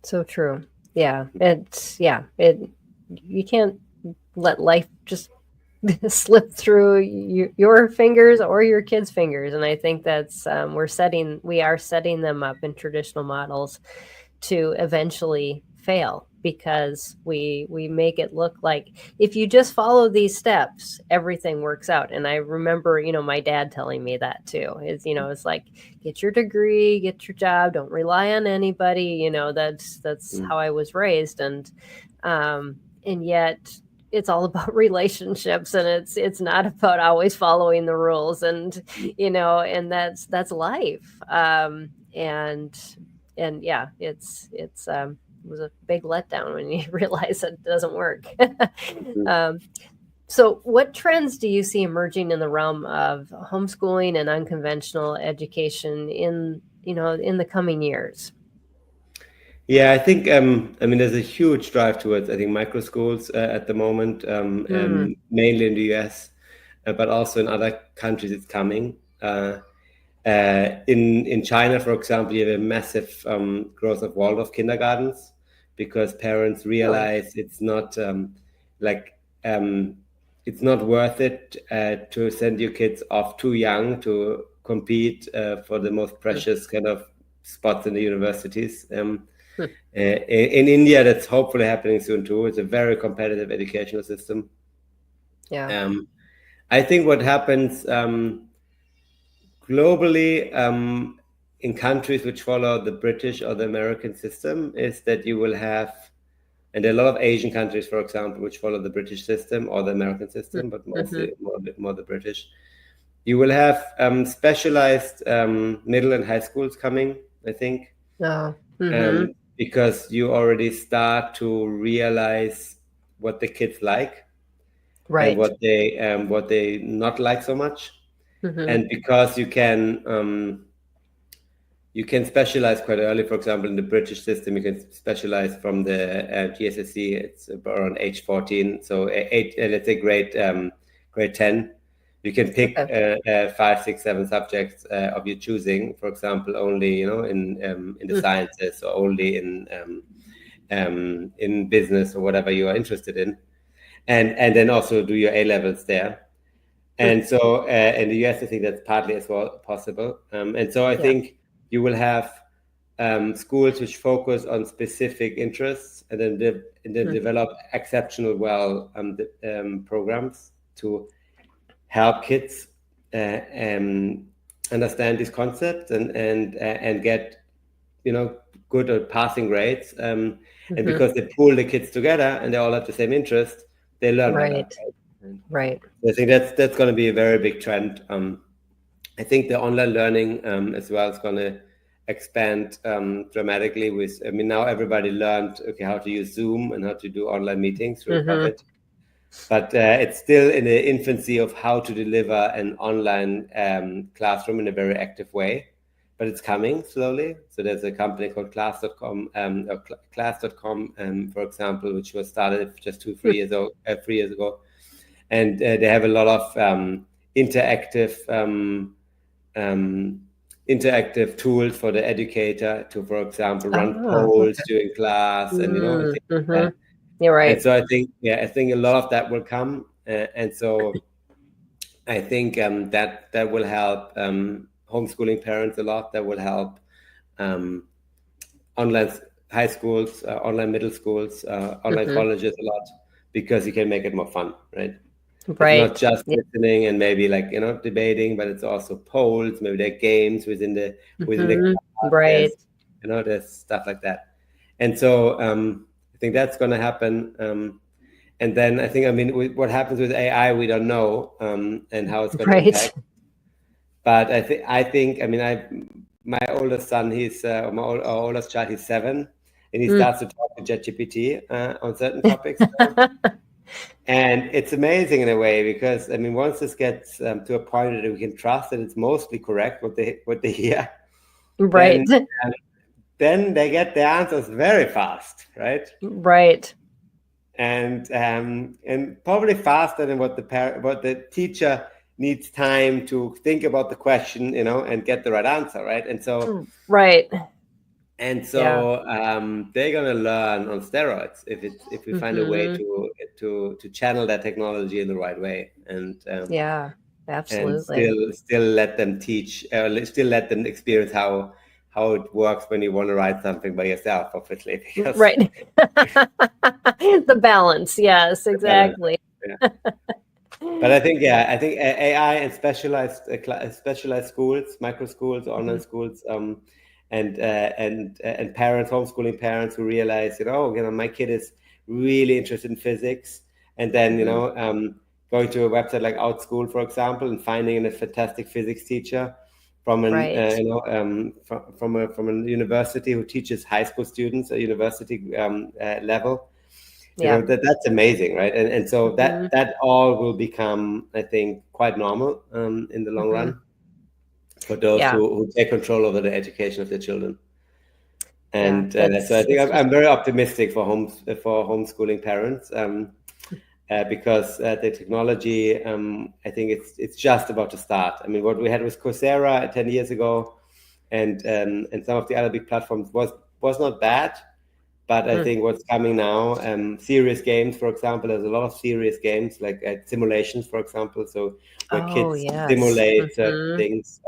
Speaker 2: So true. Yeah. You can't let life just slip through your fingers or your kids' fingers. And I think that's we are setting them up in traditional models to eventually fail, because we make it look like if you just follow these steps, everything works out. And I remember, my dad telling me that too. It's like, get your degree, get your job, don't rely on anybody. That's how I was raised. And yet it's all about relationships, and it's not about always following the rules, and and that's life. It was a big letdown when you realize it doesn't work. So what trends do you see emerging in the realm of homeschooling and unconventional education in the coming years?
Speaker 3: Yeah, I think, there's a huge drive towards, I think, micro schools at the moment, mainly in the US, but also in other countries it's coming. In China, for example, you have a massive growth of Waldorf kindergartens, because parents realize it's not it's not worth it to send your kids off too young to compete for the most precious kind of spots in the universities. In India, that's hopefully happening soon too. It's a very competitive educational system.
Speaker 2: Yeah.
Speaker 3: I think what happens globally, in countries which follow the British or the American system, is that you will have, and there are a lot of Asian countries, for example, which follow the British system or the American system, but mostly more the British. You will have specialized middle and high schools coming, I think, because you already start to realize what the kids like,
Speaker 2: right,
Speaker 3: and what they not like so much. And because you can specialize quite early. For example, in the British system, you can specialize from the GCSE. It's around age 14. So let's say grade 10. You can pick 5, 6, 7 subjects of your choosing. For example, only in the sciences, or only in business, or whatever you are interested in, and then also do your A levels there. And so in the US, I think that's partly as well possible. And so I think you will have schools which focus on specific interests, and then develop exceptional programs to help kids understand these concepts and get good or passing grades. And because they pull the kids together and they all have the same interest, they learn better.
Speaker 2: Right.
Speaker 3: I think that's going to be a very big trend. I think the online learning as well is going to expand dramatically. Now everybody learned how to use Zoom and how to do online meetings through COVID, but it's still in the infancy of how to deliver an online classroom in a very active way. But it's coming slowly. So there's a company called class.com, for example, which was started just 3 years ago. And they have a lot of interactive tools for the educator to, for example, run polls during class, and things like that.
Speaker 2: You're right.
Speaker 3: And so I think a lot of that will come, and so I think that will help homeschooling parents a lot. That will help online high schools, online middle schools, online colleges a lot, because you can make it more fun, right?
Speaker 2: Right.
Speaker 3: It's not just listening and maybe debating, but it's also polls. Maybe there are games within the class.
Speaker 2: Right.
Speaker 3: There's stuff like that. And so I think that's going to happen. And then I think, what happens with AI, we don't know, and how it's going to impact. But my oldest son, our oldest child, he's 7, and he starts to talk to ChatGPT on certain topics. And it's amazing in a way, because once this gets to a point that we can trust that it's mostly correct what they hear,
Speaker 2: right,
Speaker 3: then they get the answers very fast, right?
Speaker 2: Right.
Speaker 3: And probably faster than what the teacher needs time to think about the question, and get the right answer, right? And so
Speaker 2: right.
Speaker 3: And so they're gonna learn on steroids if we find a way to channel that technology in the right way, and
Speaker 2: absolutely,
Speaker 3: and still let them teach, still let them experience how it works when you want to write something by yourself, obviously.
Speaker 2: Right. The balance, yes, exactly.
Speaker 3: But I think AI and specialized schools, micro schools, online schools, and parents, homeschooling parents who realize, my kid is really interested in physics, and then going to a website like Outschool, for example, and finding a fantastic physics teacher from from a university who teaches high school students at university level. That's amazing, right? And so that all will become, I think, quite normal in the long run for those who take control over the education of their children. And so I think I'm very optimistic for homeschooling parents, because the technology, I think it's just about to start. What we had with Coursera 10 years ago, and some of the other big platforms was not bad. But I think what's coming now, serious games, for example, there's a lot of serious games like simulations, for example. So where kids simulate certain things,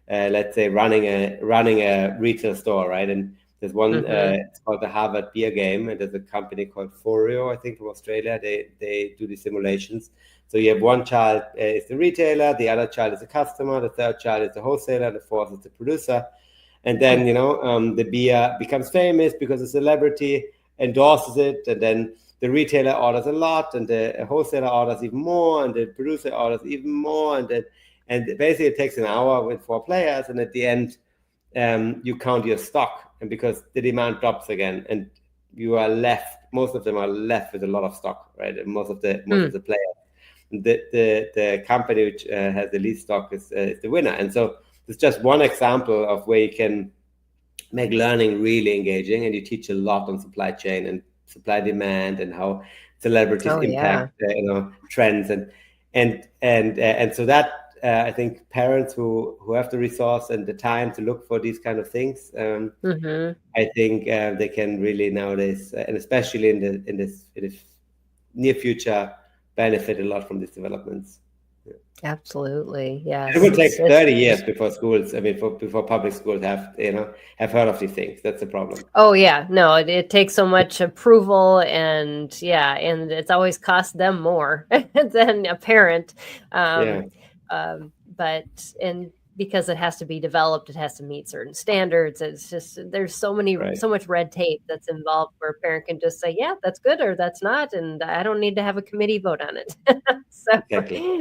Speaker 3: let's say running a retail store, right? And there's one, it's called the Harvard Beer Game, and there's a company called Forio, I think, from Australia. They do the simulations. So you have one child is the retailer, the other child is the customer, the third child is the wholesaler, the fourth is the producer. And then, the beer becomes famous because a celebrity endorses it, and then the retailer orders a lot, and the wholesaler orders even more, and the producer orders even more, and basically it takes an hour with 4 players, and at the end, you count your stock, and because the demand drops again, and you are left, most of them are left with a lot of stock, right? And most of the players, the company which has the least stock is the winner, and so. It's just one example of where you can make learning really engaging, and you teach a lot on supply chain and supply demand and how celebrities impact trends, and so that I think parents who have the resource and the time to look for these kind of things, I think they can really nowadays, and especially in this near future, benefit a lot from these developments.
Speaker 2: Absolutely, yes.
Speaker 3: It will take 30 years before schools, before public schools have heard of these things. That's the problem.
Speaker 2: Oh yeah, no, it takes so much approval, and it's always cost them more than a parent. But because it has to be developed, it has to meet certain standards. It's just there's so much red tape that's involved where a parent can just say, yeah, that's good or that's not, and I don't need to have a committee vote on it. So
Speaker 3: exactly.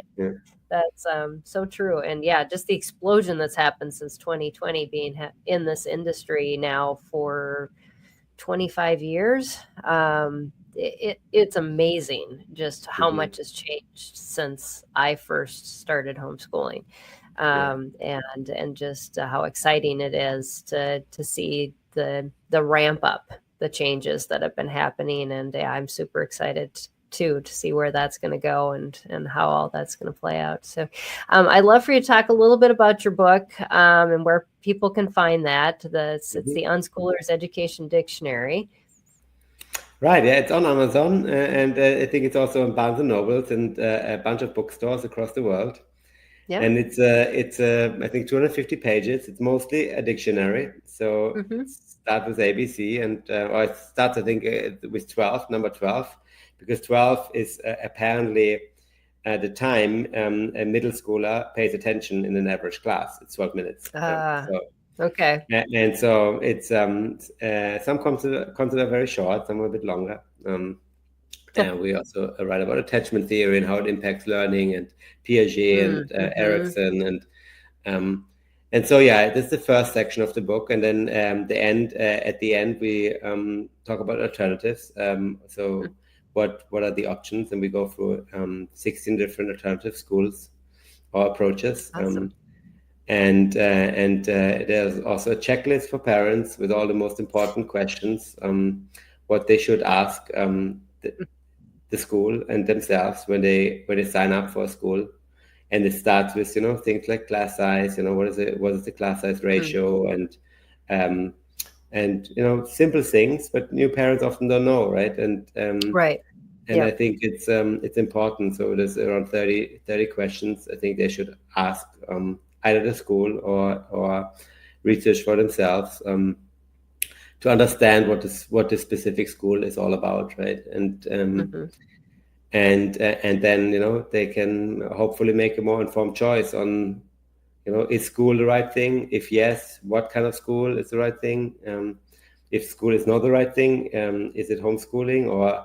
Speaker 2: that's so true. And just the explosion that's happened since 2020, being in this industry now for 25 years. It's amazing just how much has changed since I first started homeschooling. And just how exciting it is to see the ramp up, the changes that have been happening. And I'm super excited too to see where that's going to go and how all that's going to play out. So I'd love for you to talk a little bit about your book and where people can find that. It's the Unschooler's Education Dictionary.
Speaker 3: Right, yeah, it's on Amazon, and I think it's also on Barnes and Nobles and a bunch of bookstores across the world. Yeah. And it's I think 250 pages. It's mostly a dictionary. So it starts with ABC, and or it starts, I think, with 12, number 12, because 12 is apparently at the time a middle schooler pays attention in an average class. It's 12 minutes.
Speaker 2: Okay.
Speaker 3: And so it's some consider very short, some are a bit longer. And we also write about attachment theory and how it impacts learning, and Piaget and Erikson And so, yeah, this is the first section of the book, and then at the end, we talk about alternatives. So, what are the options? And we go through 16 different alternative schools or approaches.
Speaker 2: Awesome.
Speaker 3: And there's also a checklist for parents with all the most important questions, what they should ask the school and themselves when they sign up for a school. And it starts with things like class size. What is the class size ratio, and simple things, but new parents often don't know, right? And
Speaker 2: Right.
Speaker 3: And I think it's important. So there's around 30 questions I think they should ask either the school or research for themselves to understand what this specific school is all about, right? And then they can hopefully make a more informed choice on is school the right thing? If yes, what kind of school is the right thing? If school is not the right thing, is it homeschooling, or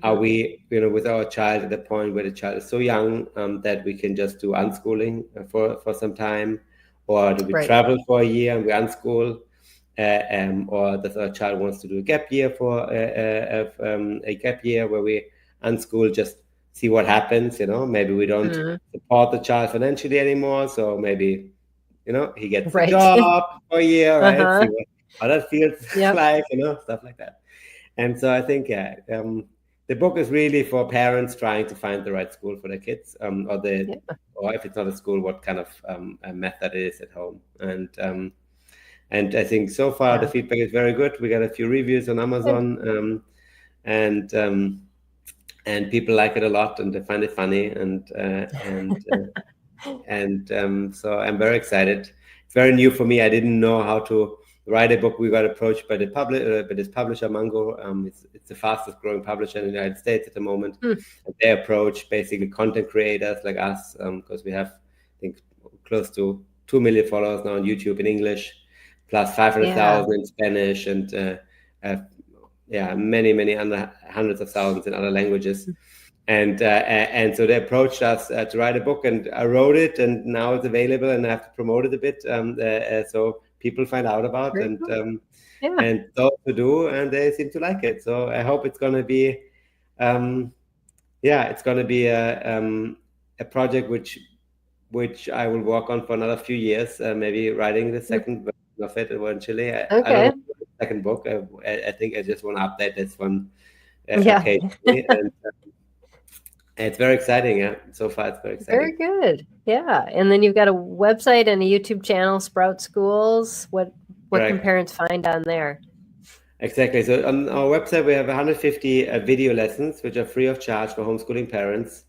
Speaker 3: are we, with our child at the point where the child is so young that we can just do unschooling for some time, or do we travel for a year and we unschool, or does our child wants to do a gap year for a gap year where we unschool, just see what happens. Maybe we don't support the child financially anymore, so maybe he gets a job for a year, right? See how that feels like, stuff like that. And so I think the book is really for parents trying to find the right school for their kids, or if it's not a school, what kind of a method it is at home. And I think so far the feedback is very good. We got a few reviews on Amazon, and people like it a lot, and they find it funny, and so I'm very excited. It's very new for me. I didn't know how to write a book. We got approached by this publisher, Mango. It's the fastest growing publisher in the United States at the moment. And they approach basically content creators like us, because we have, I think, close to 2 million followers now on YouTube in English, plus 500,000 in Spanish, and many other hundreds of thousands in other languages. And so they approached us to write a book, and I wrote it, and now it's available, and I have to promote it a bit. So people find out about it, and those who do, and they seem to like it. So I hope it's going to be, it's going to be a project which I will work on for another few years, maybe writing the second version of it eventually. I don't know the second book. I think I just want to update this one occasionally. And it's very exciting. So far, it's very exciting.
Speaker 2: Very good. Yeah. And then you've got a website and a YouTube channel, Sprout Schools. What can parents find on there?
Speaker 3: Exactly. So on our website, we have 150 video lessons, which are free of charge for homeschooling parents.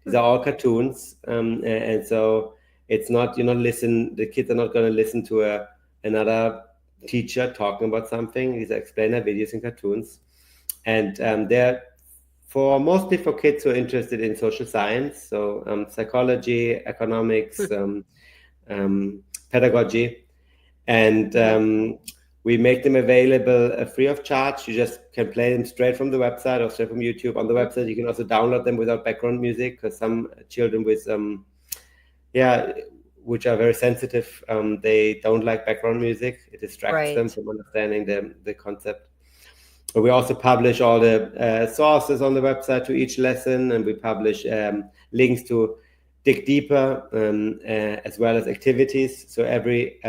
Speaker 3: These are all cartoons. And so it's not, the kids are not going to listen to another teacher talking about something. These are explainer videos and cartoons. And they're mostly for kids who are interested in social science, so psychology, economics, pedagogy, and we make them available free of charge. You just can play them straight from the website or straight from YouTube. On the website, you can also download them without background music, because some children with which are very sensitive, they don't like background music. It distracts them from understanding the concept. We also publish all the sources on the website to each lesson, and we publish links to dig deeper, as well as activities. So every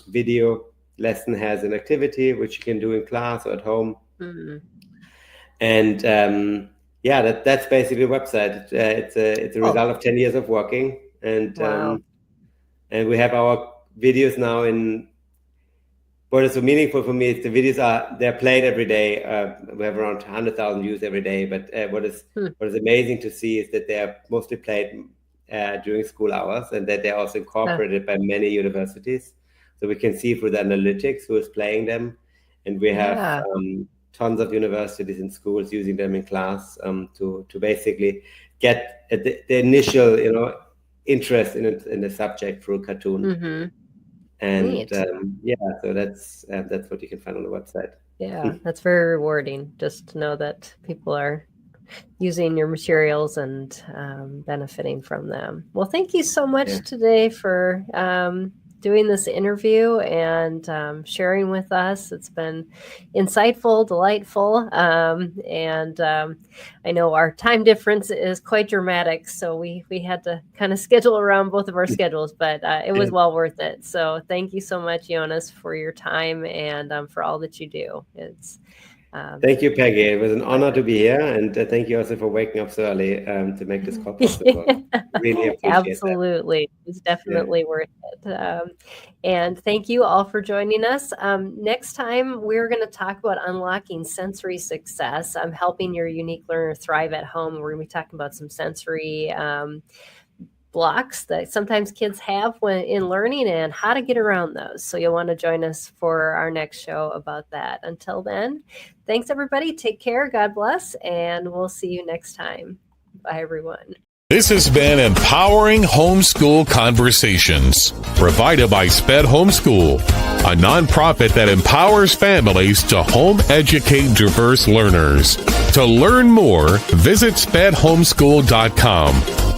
Speaker 3: video lesson has an activity which you can do in class or at home. And that's basically the website. It's a result of 10 years of working, and we have our videos now in. What is so meaningful for me is the videos they're played every day. We have around 100,000 views every day. But what is amazing to see is that they are mostly played during school hours, and that they're also incorporated by many universities. So we can see through the analytics who is playing them, and we have tons of universities and schools using them in class to basically get the initial interest in the subject through a cartoon. And so that's what you can find on the website.
Speaker 2: Yeah, that's very rewarding, just to know that people are using your materials and benefiting from them. Well, thank you so much today for doing this interview and sharing with us. It's been insightful, delightful, and I know our time difference is quite dramatic, so we had to kind of schedule around both of our schedules, but it was well worth it. So thank you so much, Jonas, for your time and for all that you do.
Speaker 3: Thank you, Peggy. It was an honor to be here, and thank you also for waking up so early to make this call possible. Really appreciate
Speaker 2: Absolutely.
Speaker 3: that.
Speaker 2: It's definitely worth it. And thank you all for joining us. Next time, we're going to talk about unlocking sensory success. Helping your unique learner thrive at home. We're going to be talking about some sensory blocks that sometimes kids have when in learning and how to get around those. So you'll want to join us for our next show about that. Until then, thanks everybody. Take care. God bless. And we'll see you next time. Bye, everyone.
Speaker 1: This has been Empowering Homeschool Conversations, provided by SPED Homeschool, a nonprofit that empowers families to home educate diverse learners. To learn more, visit spedhomeschool.com